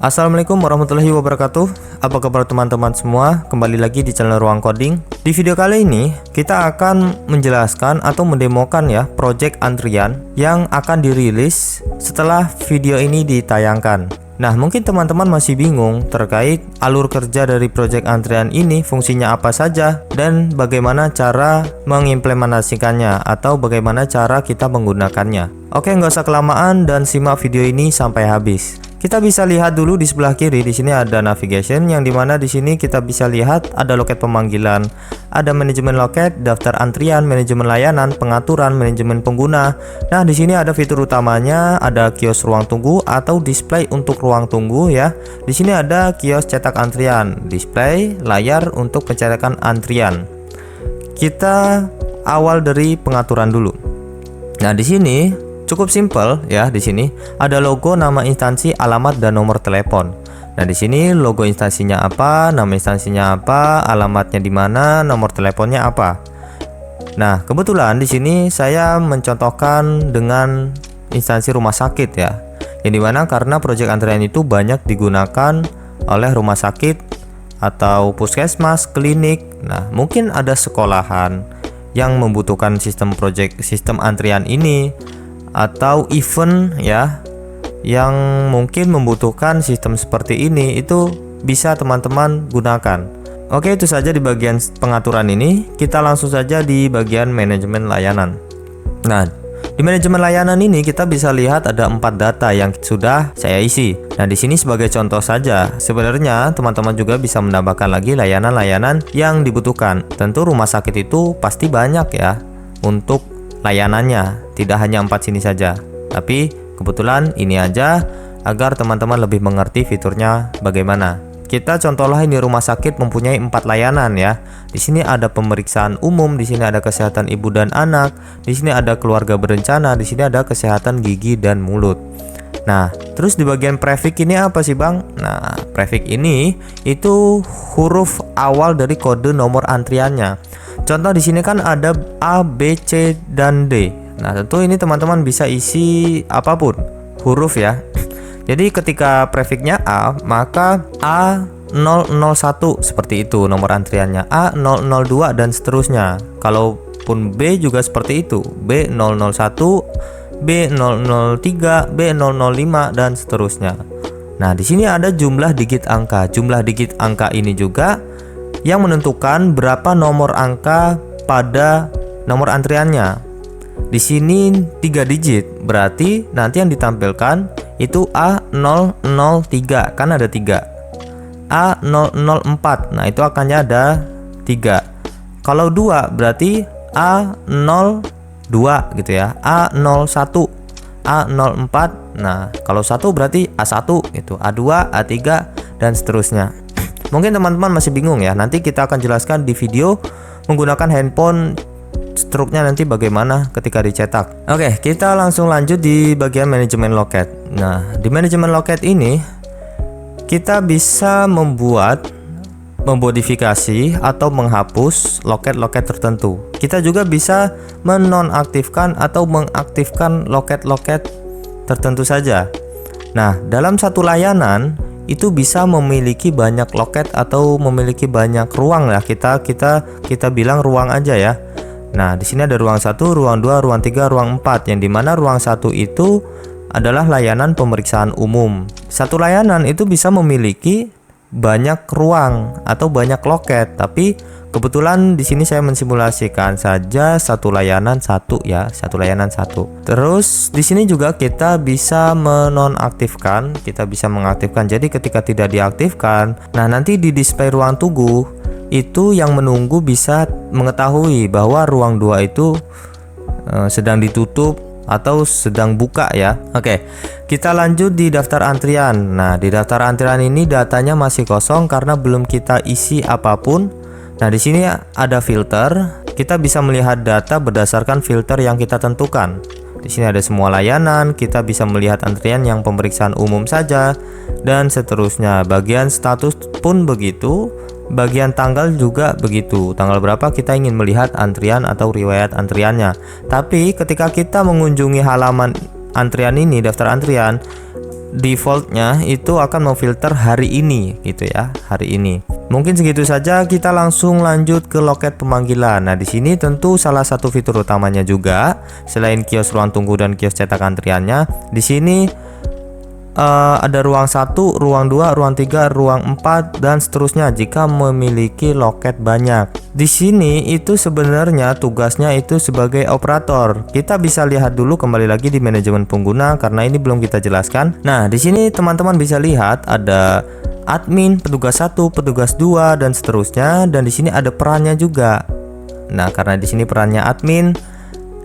Assalamualaikum warahmatullahi wabarakatuh. Apa kabar teman-teman semua? Kembali lagi di channel Ruang Coding. Di video kali ini kita akan menjelaskan atau mendemokan ya project antrian yang akan dirilis setelah video ini ditayangkan. Nah, mungkin teman-teman masih bingung terkait alur kerja dari project antrian ini, fungsinya apa saja, dan bagaimana cara mengimplementasikannya atau bagaimana cara kita menggunakannya. Oke, nggak usah kelamaan dan simak video ini sampai habis. Kita bisa lihat dulu di sebelah kiri, di sini ada navigation, yang dimana di sini kita bisa lihat ada loket pemanggilan, ada manajemen loket, daftar antrian, manajemen layanan, pengaturan, manajemen pengguna. Nah, di sini ada fitur utamanya, ada kios ruang tunggu atau display untuk ruang tunggu ya. Di sini ada kios cetak antrian, display layar untuk pencetakan antrian. Kita awal dari pengaturan dulu. Nah, di sini cukup simpel ya. Di sini ada logo, nama instansi, alamat dan nomor telepon. Nah, di sini logo instansinya apa, nama instansinya apa, alamatnya di mana, nomor teleponnya apa. Nah, kebetulan di sini saya mencontohkan dengan instansi rumah sakit ya. Yang dimana karena project antrian itu banyak digunakan oleh rumah sakit atau puskesmas, klinik. Nah, mungkin ada sekolahan yang membutuhkan sistem antrian ini, atau event ya yang mungkin membutuhkan sistem seperti ini, itu bisa teman-teman gunakan. Oke, itu saja di bagian pengaturan ini. Kita langsung saja di bagian manajemen layanan. Nah, di manajemen layanan ini kita bisa lihat ada 4 data yang sudah saya isi. Nah, di sini sebagai contoh saja. Sebenarnya teman-teman juga bisa menambahkan lagi layanan-layanan yang dibutuhkan. Tentu rumah sakit itu pasti banyak ya untuk layanannya, tidak hanya 4 sini saja, tapi kebetulan ini aja agar teman-teman lebih mengerti fiturnya bagaimana. Kita contohlah ini rumah sakit mempunyai 4 layanan ya. Di sini ada pemeriksaan umum, di sini ada kesehatan ibu dan anak, di sini ada keluarga berencana, di sini ada kesehatan gigi dan mulut. Nah, terus di bagian prefix ini apa sih Bang? Nah, prefix ini itu huruf awal dari kode nomor antriannya. Contoh di sini kan ada A, B, C, dan D. Nah, tentu ini teman-teman bisa isi apapun huruf ya. Jadi ketika prefixnya A, maka A001 seperti itu nomor antriannya, A002 dan seterusnya. Kalaupun B juga seperti itu, B001, B003, B005 dan seterusnya. Nah, di sini ada jumlah digit angka. Jumlah digit angka ini juga yang menentukan berapa nomor angka pada nomor antriannya. Di sini 3 digit, berarti nanti yang ditampilkan itu A003, kan ada 3. A004, nah itu akannya ada 3. Kalau 2 berarti A02 gitu ya. A01, A04. Nah, kalau 1 berarti A1 itu, A2, A3 dan seterusnya. Mungkin teman-teman masih bingung ya. Nanti kita akan jelaskan di video menggunakan handphone struknya nanti bagaimana ketika dicetak. Oke, kita langsung lanjut di bagian manajemen loket. Nah, di manajemen loket ini kita bisa memodifikasi atau menghapus loket-loket tertentu. Kita juga bisa menonaktifkan atau mengaktifkan loket-loket tertentu saja. Nah, dalam satu layanan itu bisa memiliki banyak loket atau memiliki banyak ruang ya. Kita bilang ruang aja ya. Nah, di sini ada ruang 1, ruang 2, ruang 3, ruang 4, yang dimana ruang 1 itu adalah layanan pemeriksaan umum. Satu layanan itu bisa memiliki banyak ruang atau banyak loket, tapi kebetulan di sini saya mensimulasikan saja satu layanan satu ya, satu layanan satu. Terus di sini juga kita bisa menonaktifkan, kita bisa mengaktifkan. Jadi ketika tidak diaktifkan, nah nanti di display ruang tunggu itu yang menunggu bisa mengetahui bahwa ruang 2 itu sedang ditutup atau sedang buka ya. Oke, kita lanjut di daftar antrian. Nah, di daftar antrian ini datanya masih kosong karena belum kita isi apapun. Nah, di sini ada filter. Kita bisa melihat data berdasarkan filter yang kita tentukan. Di Di sini ada semua layanan, kita bisa melihat antrian yang pemeriksaan umum saja dan seterusnya. Bagian status pun begitu, bagian tanggal juga begitu. Tanggal berapa kita ingin melihat antrian atau riwayat antriannya. Tapi ketika kita mengunjungi halaman antrian ini, daftar antrian, defaultnya itu akan memfilter hari ini gitu ya, hari ini. Mungkin segitu saja, kita langsung lanjut ke loket pemanggilan. Nah, di sini tentu salah satu fitur utamanya juga selain kios ruang tunggu dan kios cetak antriannya, di sini ada ruang 1, ruang 2, ruang 3, ruang 4 dan seterusnya jika memiliki loket banyak. Di sini itu sebenarnya tugasnya itu sebagai operator. Kita bisa lihat dulu kembali lagi di manajemen pengguna karena ini belum kita jelaskan. Nah, di sini teman-teman bisa lihat ada admin, petugas 1, petugas 2 dan seterusnya, dan di sini ada perannya juga. Nah, karena di sini perannya admin,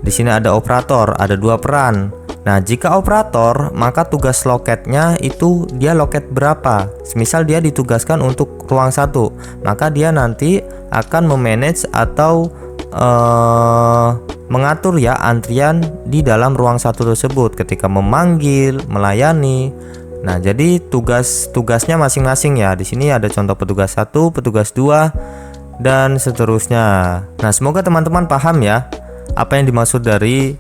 di sini ada operator, ada 2 peran. Nah, jika operator, maka tugas loketnya itu dia loket berapa. Semisal dia ditugaskan untuk ruang 1, maka dia nanti akan memanage atau mengatur ya antrian di dalam ruang 1 tersebut ketika memanggil, melayani. Nah, jadi tugas-tugasnya masing-masing ya. Di sini ada contoh petugas 1, petugas 2 dan seterusnya. Nah, semoga teman-teman paham ya apa yang dimaksud dari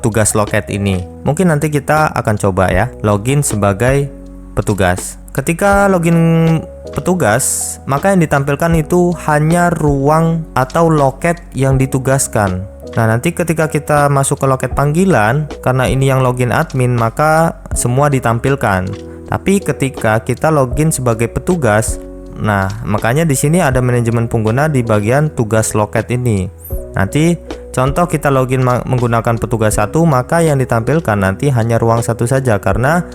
tugas loket ini. Mungkin nanti kita akan coba ya login sebagai petugas. Ketika login petugas, maka yang ditampilkan itu hanya ruang atau loket yang ditugaskan. Nah, nanti ketika kita masuk ke loket panggilan, karena ini yang login admin, maka semua ditampilkan. Tapi ketika kita login sebagai petugas, nah makanya di sini ada manajemen pengguna di bagian tugas loket ini. Nanti contoh kita login menggunakan petugas 1, maka yang ditampilkan nanti hanya ruang 1 saja karena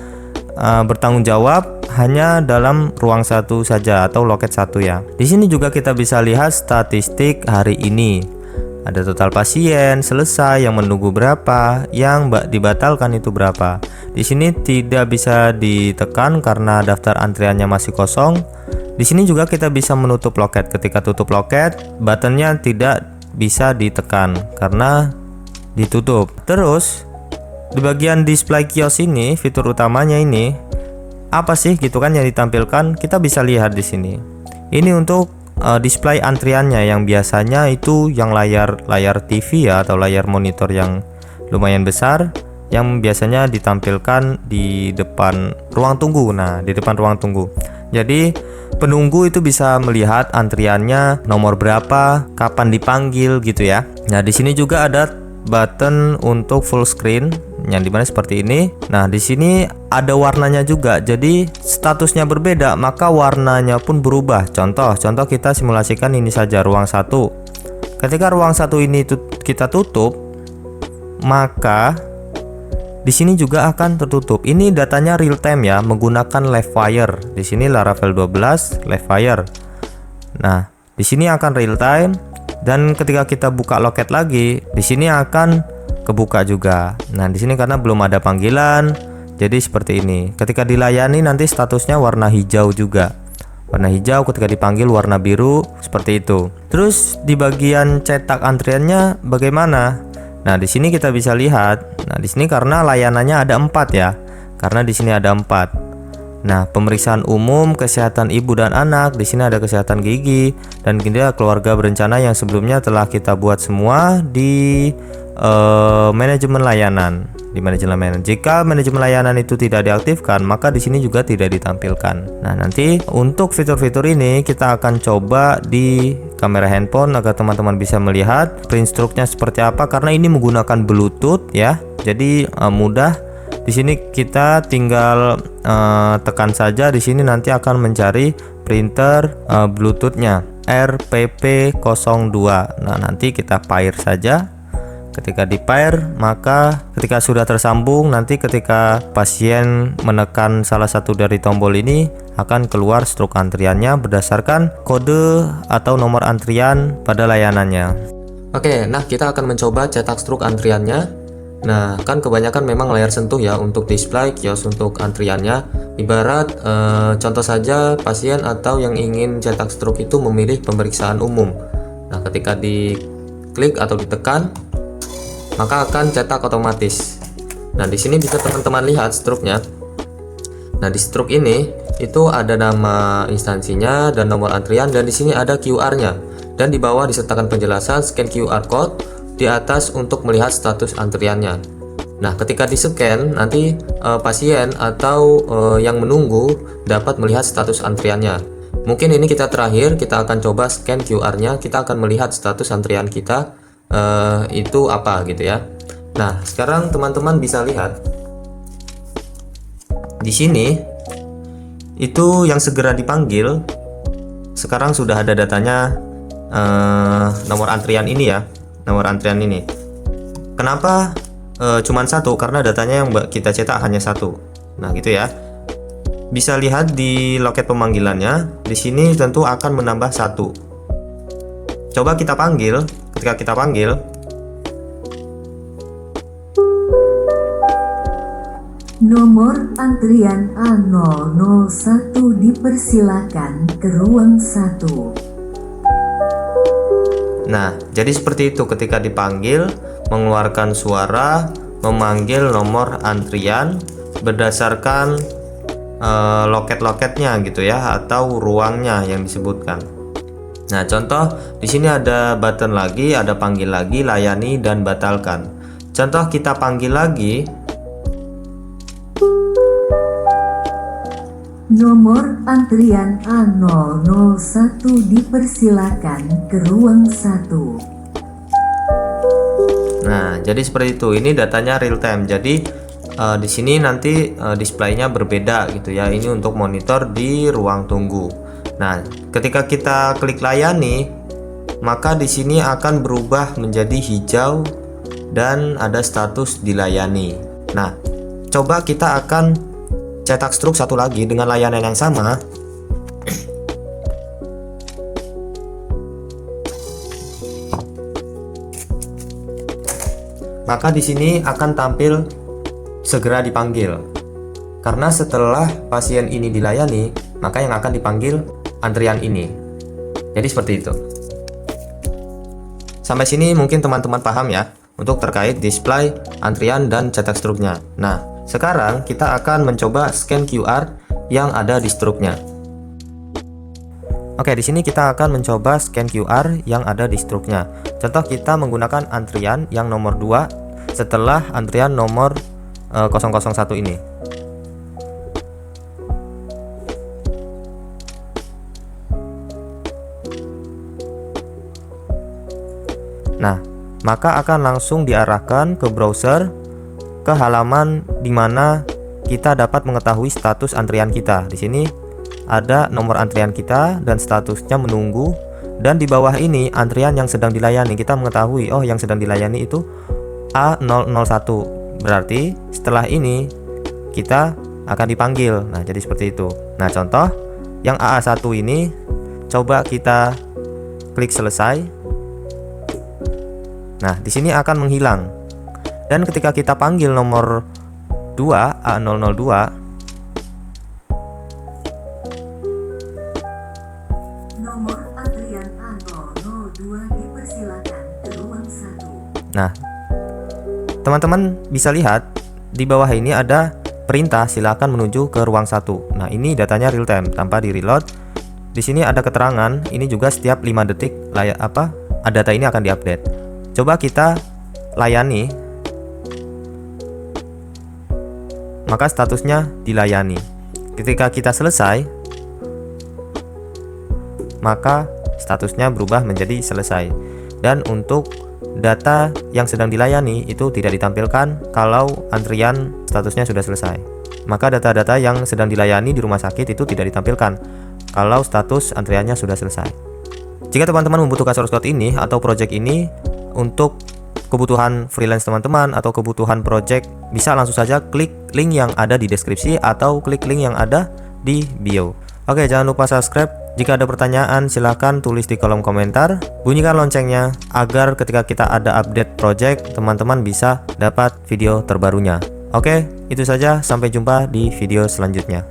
bertanggung jawab hanya dalam ruang 1 saja atau loket 1 ya. Di sini juga kita bisa lihat statistik hari ini. Ada total pasien selesai, yang menunggu berapa, yang dibatalkan itu berapa. Di sini tidak bisa ditekan karena daftar antriannya masih kosong. Di sini juga kita bisa menutup loket. Ketika tutup loket, buttonnya tidak bisa ditekan karena ditutup. Terus di bagian display kios ini, fitur utamanya ini apa sih gitu kan yang ditampilkan? Kita bisa lihat di sini. Ini untuk display antriannya yang biasanya itu yang layar TV ya atau layar monitor yang lumayan besar yang biasanya ditampilkan di depan ruang tunggu. Nah, di depan ruang tunggu. Jadi penunggu itu bisa melihat antriannya nomor berapa, kapan dipanggil gitu ya. Nah, di sini juga ada button untuk full screen yang dimana seperti ini. Nah, di sini ada warnanya juga. Jadi statusnya berbeda, maka warnanya pun berubah. Contoh kita simulasikan ini saja ruang 1. Ketika ruang 1 ini kita tutup, maka di sini juga akan tertutup. Ini datanya real time ya, menggunakan live wire. Di sini Laravel 12 live wire. Nah, di sini akan real time dan ketika kita buka loket lagi, di sini akan kebuka juga. Nah, di sini karena belum ada panggilan, jadi seperti ini. Ketika dilayani nanti statusnya warna hijau juga. Warna hijau, ketika dipanggil warna biru, seperti itu. Terus di bagian cetak antriannya bagaimana? Nah, di sini kita bisa lihat. Nah, di sini karena layanannya ada 4 ya. Karena di sini ada 4. Nah, pemeriksaan umum, kesehatan ibu dan anak, di sini ada kesehatan gigi dan keluarga berencana yang sebelumnya telah kita buat semua di manajemen layanan. Di manajemen layanan. Jika manajemen layanan itu tidak diaktifkan, maka di sini juga tidak ditampilkan. Nah, nanti untuk fitur-fitur ini kita akan coba di kamera handphone agar teman-teman bisa melihat print stroke-nya seperti apa karena ini menggunakan Bluetooth ya. Jadi mudah. Di sini kita tinggal tekan saja. Di sini nanti akan mencari printer Bluetooth-nya RPP02. Nah, nanti kita pair saja. Ketika di pair, maka ketika sudah tersambung, nanti ketika pasien menekan salah satu dari tombol ini akan keluar struk antriannya berdasarkan kode atau nomor antrian pada layanannya. Oke, nah kita akan mencoba cetak struk antriannya. Nah, kan kebanyakan memang layar sentuh ya untuk display kios untuk antriannya. Ibarat contoh saja pasien atau yang ingin cetak struk itu memilih pemeriksaan umum. Nah, ketika diklik atau ditekan, maka akan cetak otomatis. Nah, di sini bisa teman-teman lihat struknya. Nah, di struk ini itu ada nama instansinya dan nomor antrian, dan di sini ada QR-nya. Dan di bawah disertakan penjelasan scan QR code, di atas untuk melihat status antriannya. Nah, ketika di-scan nanti pasien atau yang menunggu dapat melihat status antriannya. Mungkin ini kita terakhir, kita akan coba scan QR-nya, kita akan melihat status antrian kita itu apa gitu ya. Nah, sekarang teman-teman bisa lihat di sini itu yang segera dipanggil sekarang sudah ada datanya, nomor antrian ini ya, nomor antrian ini. Kenapa cuman satu? Karena datanya yang kita cetak hanya satu. Nah, gitu ya. Bisa lihat di loket pemanggilannya. Di sini tentu akan menambah satu. Coba kita panggil. Ketika kita panggil, nomor antrian A001 dipersilakan ke ruang 1. nah, jadi seperti itu. Ketika dipanggil, mengeluarkan suara, memanggil nomor antrian berdasarkan loket-loketnya gitu ya, atau ruangnya yang disebutkan. Nah, contoh di sini ada button lagi, ada panggil lagi, layani dan batalkan. Contoh kita panggil lagi. Nomor antrian A001 dipersilakan ke ruang 1. Nah, jadi seperti itu. Ini datanya real time. Jadi di sini nanti displaynya berbeda gitu ya. Ini untuk monitor di ruang tunggu. Nah, ketika kita klik layani, maka di sini akan berubah menjadi hijau dan ada status dilayani. Nah, coba kita akan cetak struk satu lagi dengan layanan yang sama. Maka di sini akan tampil segera dipanggil. Karena setelah pasien ini dilayani, maka yang akan dipanggil antrian ini. Jadi seperti itu. Sampai sini mungkin teman-teman paham ya untuk terkait display antrian dan cetak struknya. Nah, sekarang kita akan mencoba scan QR yang ada di struknya. Oke, di sini kita akan mencoba scan QR yang ada di struknya. Contoh kita menggunakan antrian yang nomor 2 setelah antrian nomor 001 ini. Nah, maka akan langsung diarahkan ke browser, ke halaman di mana kita dapat mengetahui status antrian kita. Di sini ada nomor antrian kita dan statusnya menunggu, dan di bawah ini antrian yang sedang dilayani. Kita mengetahui, oh yang sedang dilayani itu A001. Berarti setelah ini kita akan dipanggil. Nah, jadi seperti itu. Nah, contoh yang AA1 ini coba kita klik selesai. Nah, di sini akan menghilang. Dan ketika kita panggil nomor 2 A002, Nomor antrian A002 dipersilakan ke ruang 1. nah, teman-teman bisa lihat di bawah ini ada perintah silakan menuju ke ruang 1. Nah, ini datanya real time tanpa di reload. Di sini ada keterangan, ini juga setiap 5 detik data ini akan diupdate. Coba kita layani, maka statusnya dilayani. Ketika kita selesai, maka statusnya berubah menjadi selesai. Dan untuk data yang sedang dilayani itu tidak ditampilkan kalau antrian statusnya sudah selesai. Maka data-data yang sedang dilayani di rumah sakit itu tidak ditampilkan kalau status antriannya sudah selesai. Jika teman-teman membutuhkan source code ini atau project ini untuk kebutuhan freelance teman-teman atau kebutuhan project, bisa langsung saja klik link yang ada di deskripsi atau klik link yang ada di bio. Oke, jangan lupa subscribe. Jika ada pertanyaan silahkan tulis di kolom komentar. Bunyikan loncengnya agar ketika kita ada update project, teman-teman bisa dapat video terbarunya. Oke, itu saja. Sampai jumpa di video selanjutnya.